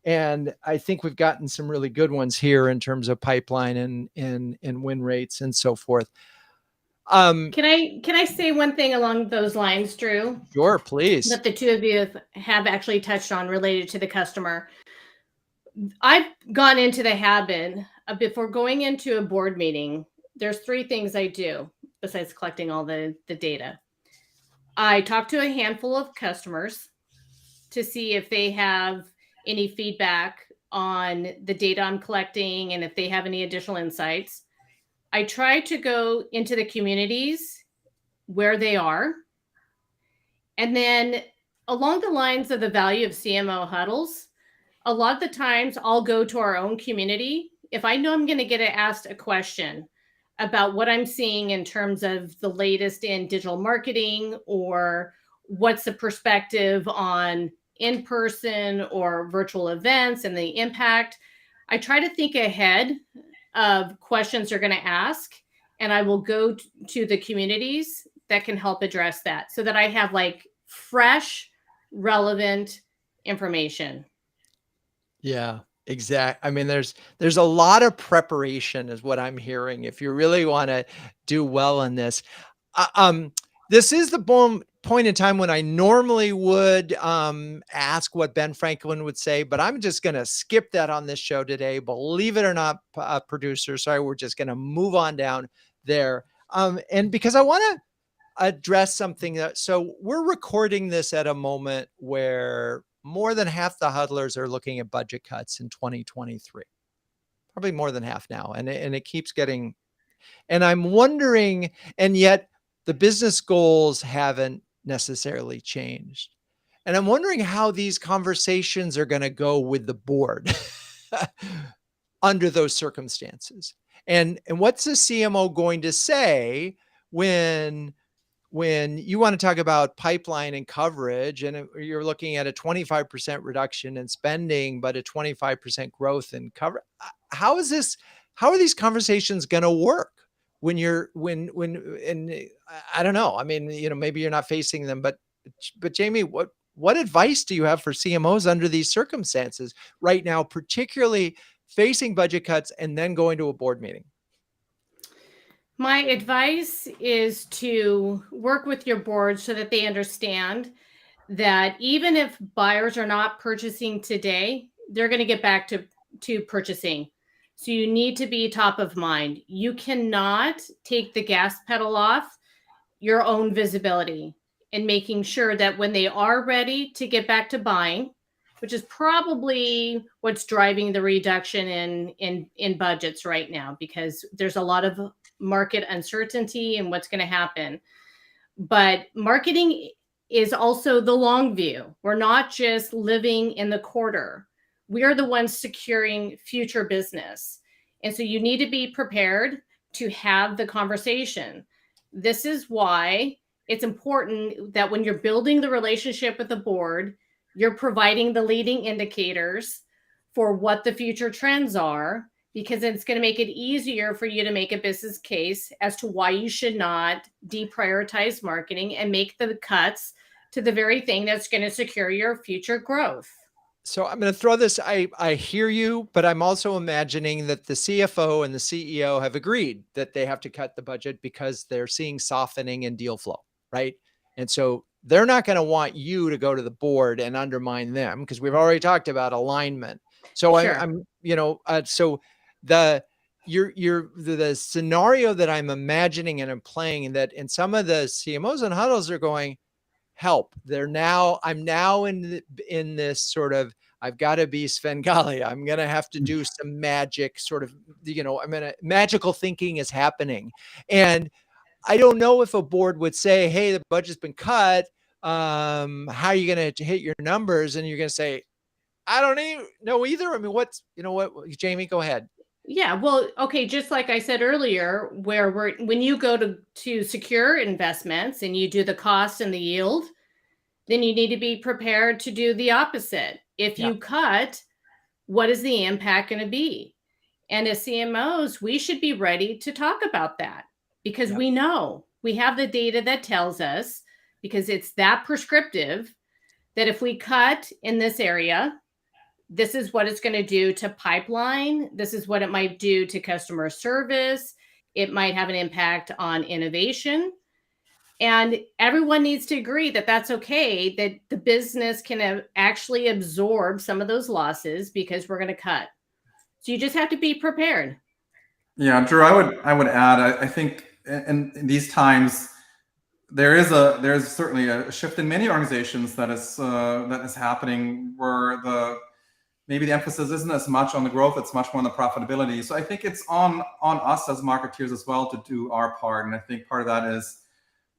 And I think we've gotten some really good ones here in terms of pipeline and win rates and so forth. Can I say one thing along those lines, Drew? Sure, please. That the two of you have actually touched on related to the customer. I've gone into the habit of, before going into a board meeting, there's 3 things I do besides collecting all the data. I talk to a handful of customers to see if they have any feedback on the data I'm collecting and if they have any additional insights. I try to go into the communities where they are. And then along the lines of the value of CMO huddles, a lot of the times I'll go to our own community. If I know I'm going to get asked a question about what I'm seeing in terms of the latest in digital marketing, or what's the perspective on in-person or virtual events and the impact, I try to think ahead of questions they're going to ask, and I will go to the communities that can help address that so that I have like fresh, relevant information. Yeah, exactly. I mean, there's a lot of preparation is what I'm hearing if you really want to do well in this. This is the point in time when I normally would ask what Ben Franklin would say, but I'm just going to skip that on this show today. Believe it or not, producer, sorry, we're just going to move on down there. And because I want to address something so we're recording this at a moment where more than half the huddlers are looking at budget cuts in 2023, probably more than half now. And it keeps getting, and I'm wondering, and yet the business goals haven't necessarily changed. And I'm wondering how these conversations are going to go with the board under those circumstances. And what's the CMO going to say when you want to talk about pipeline and coverage, and you're looking at a 25% reduction in spending, but a 25% growth in cover? How are these conversations going to work when and I don't know. I mean, maybe you're not facing them, but Jamie, what advice do you have for CMOs under these circumstances right now, particularly facing budget cuts and then going to a board meeting? My advice is to work with your board so that they understand that even if buyers are not purchasing today, they're going to get back to purchasing. So you need to be top of mind. You cannot take the gas pedal off your own visibility and making sure that when they are ready to get back to buying, which is probably what's driving the reduction in budgets right now, because there's a lot of market uncertainty and what's going to happen. But marketing is also the long view. We're not just living in the quarter. We are the ones securing future business. And so you need to be prepared to have the conversation. This is why it's important that when you're building the relationship with the board, you're providing the leading indicators for what the future trends are, because it's going to make it easier for you to make a business case as to why you should not deprioritize marketing and make the cuts to the very thing that's going to secure your future growth. So I'm going to throw this. I hear you, but I'm also imagining that the CFO and the CEO have agreed that they have to cut the budget because they're seeing softening in deal flow, right? And so they're not going to want you to go to the board and undermine them, because we've already talked about alignment. So Sure. So the scenario that I'm imagining and I'm playing, that in some of the CMOs and huddles are going, help. I'm now in this sort of, I've got to be Svengali. I'm going to have to do some magic sort of, magical thinking is happening. And I don't know if a board would say, hey, the budget's been cut. How are you going to hit your numbers? And you're going to say, I don't even know either. I mean, what, Jamie, go ahead. Yeah, well, okay, just like I said earlier, when you go to secure investments and you do the cost and the yield, then you need to be prepared to do the opposite. If Yeah. you cut, what is the impact going to be? And as CMOs, we should be ready to talk about that because Yep. we know we have the data that tells us, because it's that prescriptive, that if we cut in this area, this is what it's going to do to pipeline. This is what it might do to customer service. It might have an impact on innovation. And everyone needs to agree that that's okay, that the business can actually absorb some of those losses because we're going to cut. So you just have to be prepared. Yeah, Drew, I would add, I think in these times, there's certainly a shift in many organizations that is happening, where maybe the emphasis isn't as much on the growth, it's much more on the profitability. So I think it's on us as marketeers as well to do our part. And I think part of that is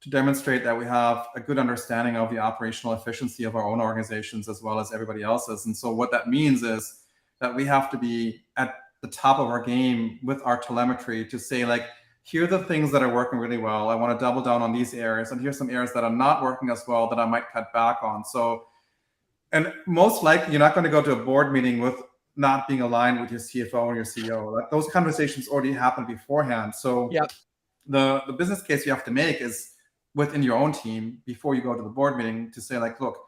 to demonstrate that we have a good understanding of the operational efficiency of our own organizations as well as everybody else's. And so what that means is that we have to be at the top of our game with our telemetry to say, like, here are the things that are working really well. I want to double down on these areas, and here's some areas that are not working as well that I might cut back on. So, and most likely you're not going to go to a board meeting with not being aligned with your CFO or your CEO. Those conversations already happened beforehand. So Yep. the business case you have to make is within your own team before you go to the board meeting, to say, like, look,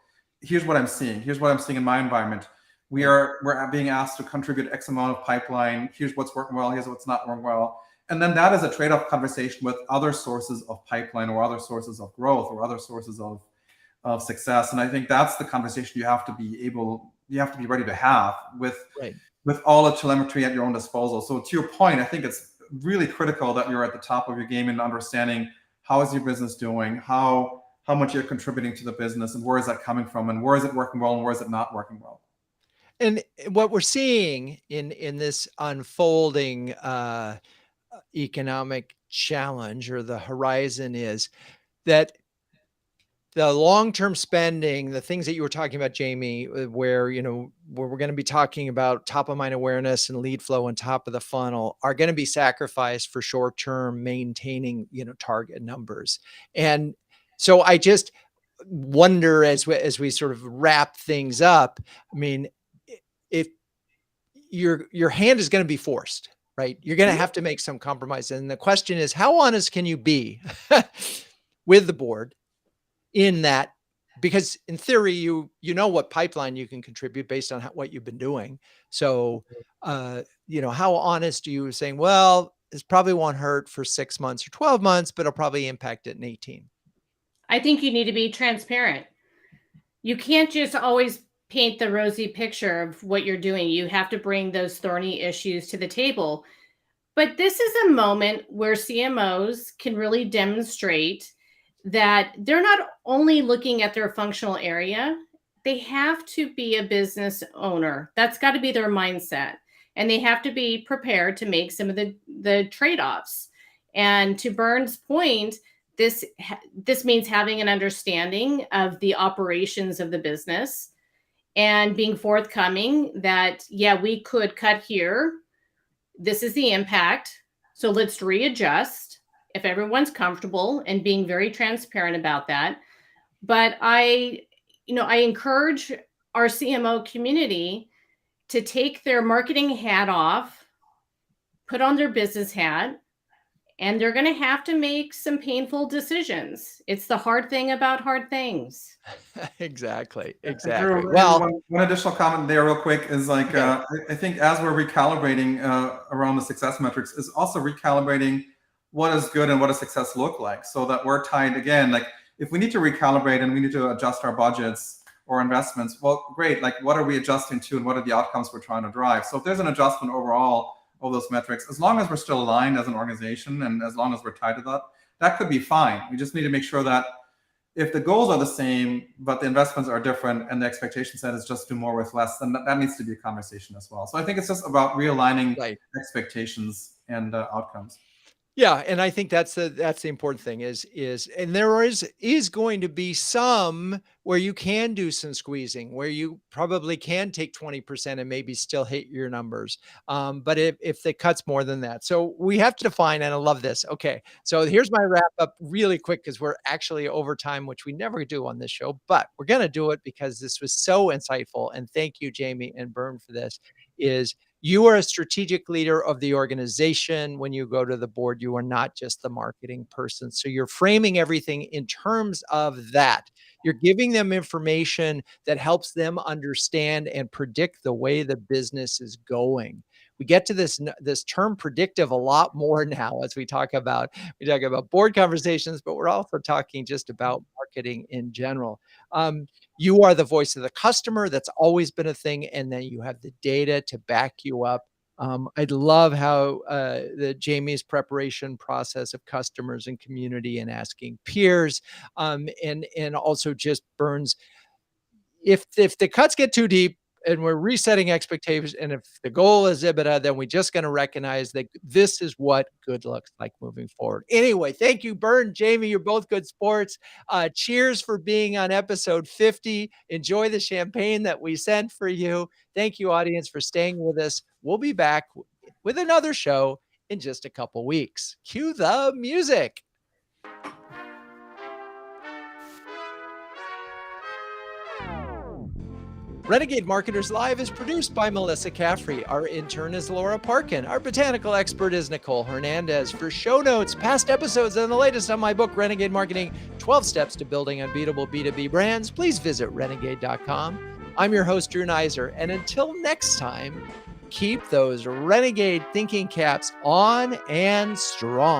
here's what I'm seeing. Here's what I'm seeing in my environment. We're being asked to contribute X amount of pipeline. Here's what's working well. Here's what's not working well. And then that is a trade-off conversation with other sources of pipeline or other sources of growth or other sources of success. And I think that's the conversation you have to be ready to have with all the telemetry at your own disposal. So to your point, I think it's really critical that you're at the top of your game in understanding how is your business doing, how much you're contributing to the business, and where is that coming from, and where is it working well, and where is it not working well. And what we're seeing in this unfolding economic challenge, or the horizon, is that the long-term spending, the things that you were talking about, Jamie, where we're going to be talking about top of mind awareness and lead flow on top of the funnel, are going to be sacrificed for short-term maintaining, target numbers. And so I just wonder, as we sort of wrap things up, I mean, if your hand is going to be forced, right? You're going to have to make some compromise. And the question is, how honest can you be with the board in that? Because in theory, you know what pipeline you can contribute based on what you've been doing. So, how honest are you saying, well, this probably won't hurt for 6 months or 12 months, but it'll probably impact it in 18? I think you need to be transparent. You can't just always paint the rosy picture of what you're doing. You have to bring those thorny issues to the table. But this is a moment where CMOs can really demonstrate that they're not only looking at their functional area, they have to be a business owner. That's got to be their mindset. And they have to be prepared to make some of the trade-offs. And to Bernd's point, this means having an understanding of the operations of the business and being forthcoming that, yeah, we could cut here. This is the impact. So let's readjust if everyone's comfortable, and being very transparent about that. But I encourage our CMO community to take their marketing hat off, put on their business hat, and they're going to have to make some painful decisions. It's the hard thing about hard things. Exactly. Drew, Well, one additional comment there real quick is, like, I think as we're recalibrating around the success metrics, is also recalibrating what is good and what does success look like, so that we're tied again. Like, if we need to recalibrate and we need to adjust our budgets or investments, well, great. Like, what are we adjusting to, and what are the outcomes we're trying to drive? So if there's an adjustment overall of those metrics, as long as we're still aligned as an organization and as long as we're tied to that, that could be fine. We just need to make sure that if the goals are the same, but the investments are different and the expectation set is just do more with less, then that needs to be a conversation as well. So I think it's just about realigning expectations and outcomes. Yeah, and I think that's the important thing is and there is going to be some where you can do some squeezing, where you probably can take 20% and maybe still hit your numbers. But if the cut's more than that. So we have to define, and I love this. Okay. So here's my wrap up really quick because we're actually over time, which we never do on this show, but we're gonna do it because this was so insightful. And thank you, Jamie and Bernd, for this. Is you are a strategic leader of the organization. When you go to the board, you are not just the marketing person. So you're framing everything in terms of that. You're giving them information that helps them understand and predict the way the business is going. We get to this term predictive a lot more now as we talk about board conversations, but we're also talking just about marketing in general. Um, you are the voice of the customer. That's always been a thing. And then you have the data to back you up. I love how the Jamie's preparation process of customers and community and asking peers, and also just Burns. If the cuts get too deep and we're resetting expectations, and if the goal is EBITDA, then we're just going to recognize that this is what good looks like moving forward. Anyway, thank you, Bernd, Jamie. You're both good sports. Cheers for being on episode 50. Enjoy the champagne that we sent for you. Thank you, audience, for staying with us. We'll be back with another show in just a couple weeks. Cue the music. Renegade Marketers Live is produced by Melissa Caffrey. Our intern is Laura Parkin. Our botanical expert is Nicole Hernandez. For show notes, past episodes, and the latest on my book, Renegade Marketing, 12 Steps to Building Unbeatable B2B Brands, please visit renegade.com. I'm your host, Drew Neiser. And until next time, keep those renegade thinking caps on and strong.